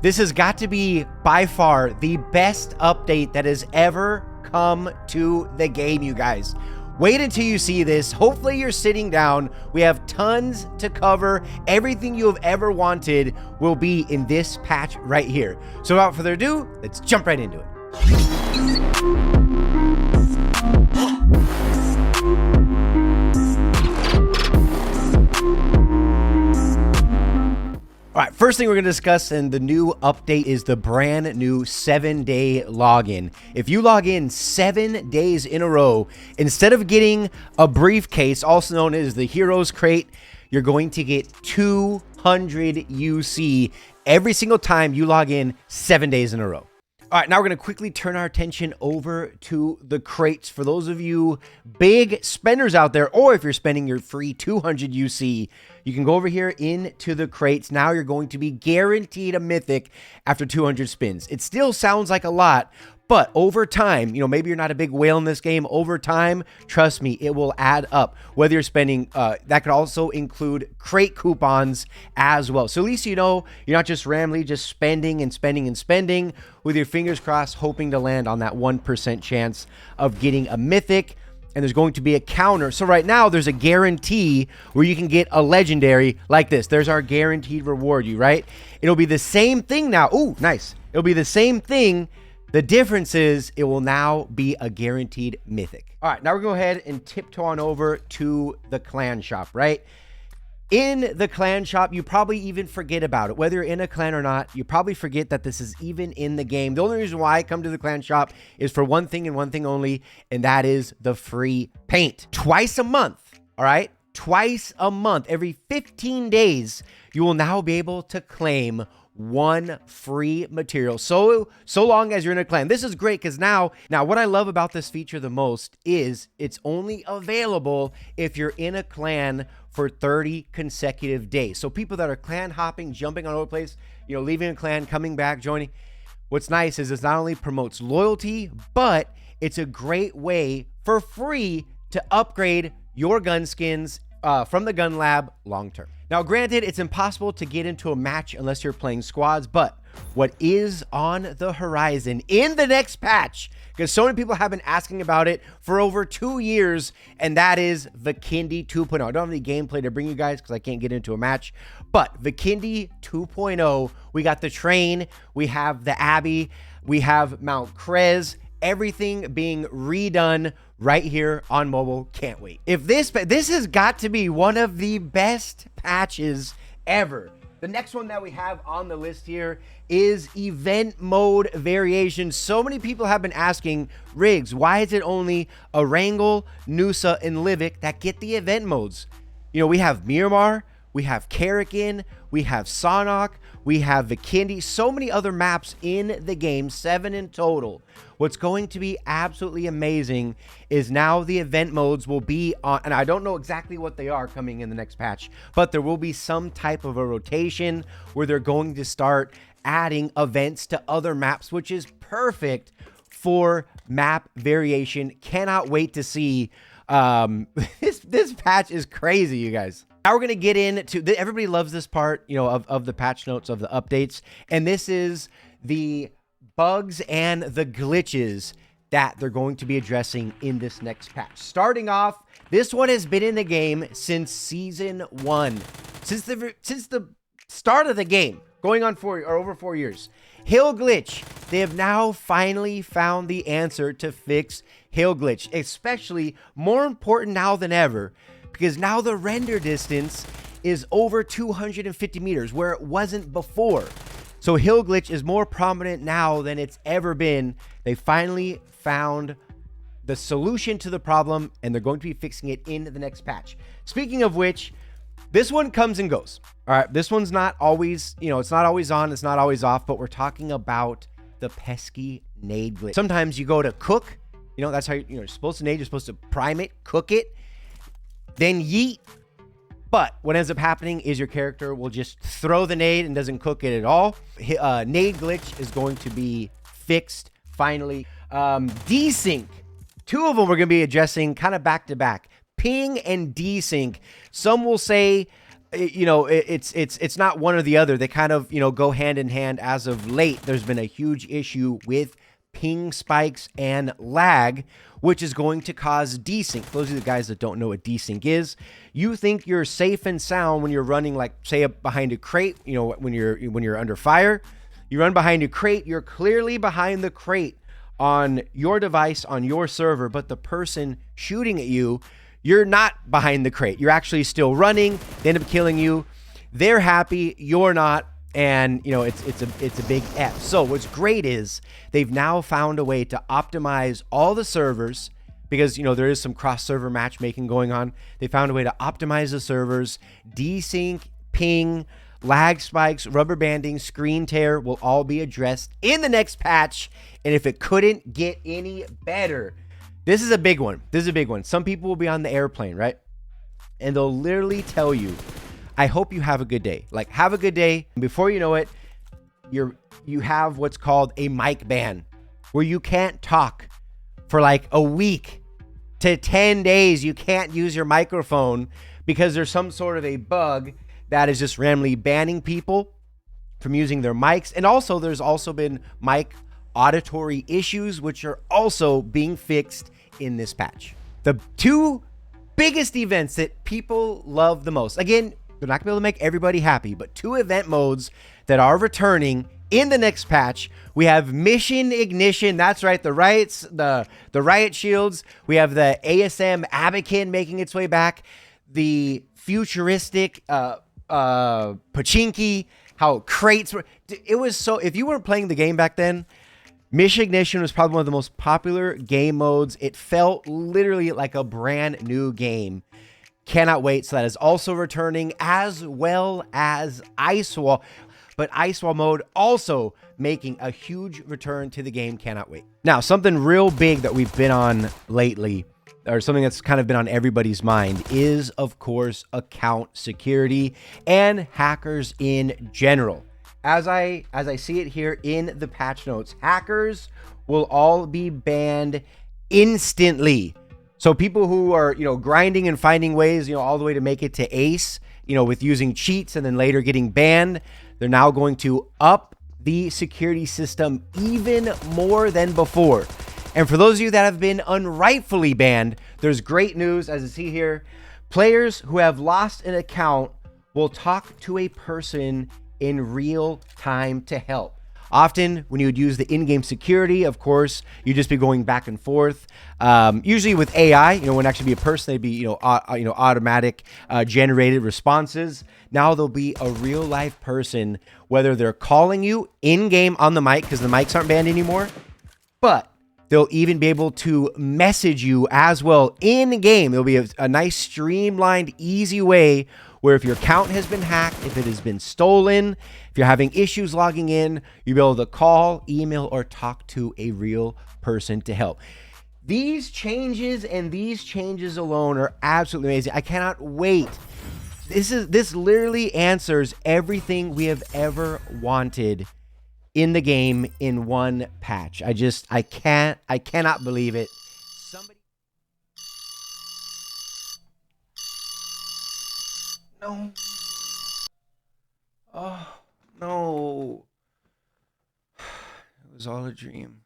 This has got to be by far the best update that has ever come to the game, you guys. Wait until you see this. Hopefully you're sitting down. We have tons to cover. Everything you have ever wanted will be in this patch right here. So without further ado, let's jump right into it. All right, first thing we're going to discuss in the new update is the brand new 7-day login. If you log in 7 days in a row, instead of getting a briefcase, also known as the Heroes Crate, you're going to get 200 UC every single time you log in 7 days in a row. All right, now we're going to quickly turn our attention over to the crates. For those of you big spenders out there, or if you're spending your free 200 UC, you can go over here into the crates. Now you're going to be guaranteed a mythic after 200 spins. It still sounds like a lot, but over time, maybe you're not a big whale in this game. Over time, trust me, it will add up. Whether you're spending, that could also include crate coupons as well. So at least you're not just randomly just spending and spending and spending with your fingers crossed, hoping to land on that 1% chance of getting a mythic. And there's going to be a counter. So right now, there's a guarantee where you can get a legendary like this. There's our guaranteed reward, right? It'll be the same thing now. Ooh, nice. It'll be the same thing. The difference is it will now be a guaranteed mythic. All right, now we're going to go ahead and tiptoe on over to the clan shop, right? In the clan shop, you probably even forget about it. Whether you're in a clan or not, you probably forget that this is even in the game. The only reason why I come to the clan shop is for one thing and one thing only, and that is the free paint. Twice a month, all right? Twice a month, every 15 days, you will now be able to claim one free material so long as you're in a clan. This is great because now what I love about this feature the most is it's only available if you're in a clan for 30 consecutive days. So people that are clan hopping, jumping all over the place, leaving a clan, coming back, joining. What's nice is it not only promotes loyalty, but it's a great way for free to upgrade your gun skins from the gun lab long term. Now, granted, it's impossible to get into a match unless you're playing squads, but what is on the horizon in the next patch, because so many people have been asking about it for over 2 years, and that is Vikendi 2.0. I don't have any gameplay to bring you guys because I can't get into a match, but Vikendi 2.0, we got the train, we have the Abbey, we have Mount Krez, everything being redone right here on mobile. Can't wait. If this has got to be one of the best patches ever. The next one that we have on the list here is event mode variation. So many people have been asking, Riggs, why is it only Erangel, Noosa, and Livik that get the event modes? We have Miramar, we have Karakin, we have Sanhok, we have Vikendi, so many other maps in the game, 7 in total. What's going to be absolutely amazing is now the event modes will be on, and I don't know exactly what they are coming in the next patch, but there will be some type of a rotation where they're going to start adding events to other maps, which is perfect for map variation. Cannot wait to see. This patch is crazy, you guys. Now we're going to get into, everybody loves this part, of the patch notes, of the updates. And this is the bugs and the glitches that they're going to be addressing in this next patch. Starting off, this one has been in the game since season 1. Since the start of the game, going on over 4 years. Hill glitch. They have now finally found the answer to fix hill glitch, especially more important now than ever, because now the render distance is over 250 meters where it wasn't before. So hill glitch is more prominent now than it's ever been. They finally found the solution to the problem, and they're going to be fixing it in the next patch. Speaking of which, this one comes and goes. All right, this one's not always, it's not always on, it's not always off, but we're talking about the pesky nade glitch. Sometimes you go to cook, that's how you're supposed to nade, you're supposed to prime it, cook it, then yeet. But what ends up happening is your character will just throw the nade and doesn't cook it at all. Nade glitch is going to be fixed finally. Desync. 2 of them we're going to be addressing kind of back to back. Ping and desync. Some will say it's not one or the other. They kind of, go hand in hand. As of late, there's been a huge issue with ping spikes and lag, which is going to cause desync. For those of you guys that don't know what desync is, you think you're safe and sound when you're running, like, say, up behind a crate. When you're under fire, you run behind a crate. You're clearly behind the crate on your device, on your server, but the person shooting at you, you're not behind the crate. You're actually still running. They end up killing you. They're happy. You're not. And, it's a big F. So what's great is they've now found a way to optimize all the servers because, there is some cross-server matchmaking going on. They found a way to optimize the servers. Desync, ping, lag spikes, rubber banding, screen tear will all be addressed in the next patch. And if it couldn't get any better, this is a big one. This is a big one. Some people will be on the airplane, right? And they'll literally tell you, I hope you have a good day. Like, have a good day. And before you know it, you have what's called a mic ban, where you can't talk for like a week to 10 days. You can't use your microphone because there's some sort of a bug that is just randomly banning people from using their mics. And also, there's also been mic auditory issues, which are also being fixed in this patch. The two biggest events that people love the most, again, they're not gonna be able to make everybody happy, but two event modes that are returning in the next patch. We have Mission Ignition. That's right, the riots, the riot shields. We have the ASM Abakin making its way back. The futuristic Pachinki, how crates were. It was so, if you weren't playing the game back then, Mission Ignition was probably one of the most popular game modes. It felt literally like a brand new game. Cannot wait. So that is also returning, as well as Ice Wall. But Ice Wall mode also making a huge return to the game. Cannot wait. Now, something real big that we've been on lately, or something that's kind of been on everybody's mind, is, of course, account security and hackers in general. As I see it here in the patch notes, hackers will all be banned instantly. So people who are, grinding and finding ways, all the way to make it to ace, with using cheats and then later getting banned, they're now going to up the security system even more than before. And for those of you that have been unrightfully banned, there's great news. As I see here, players who have lost an account will talk to a person in real time to help. Often when you would use the in-game security, of course, you'd just be going back and forth. Usually with AI, it wouldn't actually be a person. They'd be, automatic generated responses. Now there'll be a real life person, whether they're calling you in-game on the mic, because the mics aren't banned anymore, but they'll even be able to message you as well in-game. There'll be a nice streamlined, easy way where if your account has been hacked, if it has been stolen, if you're having issues logging in, you'll be able to call, email, or talk to a real person to help. These changes and these changes alone are absolutely amazing. I cannot wait. This literally answers everything we have ever wanted in the game in one patch. I cannot believe it. Somebody. No. Oh, no. It was all a dream.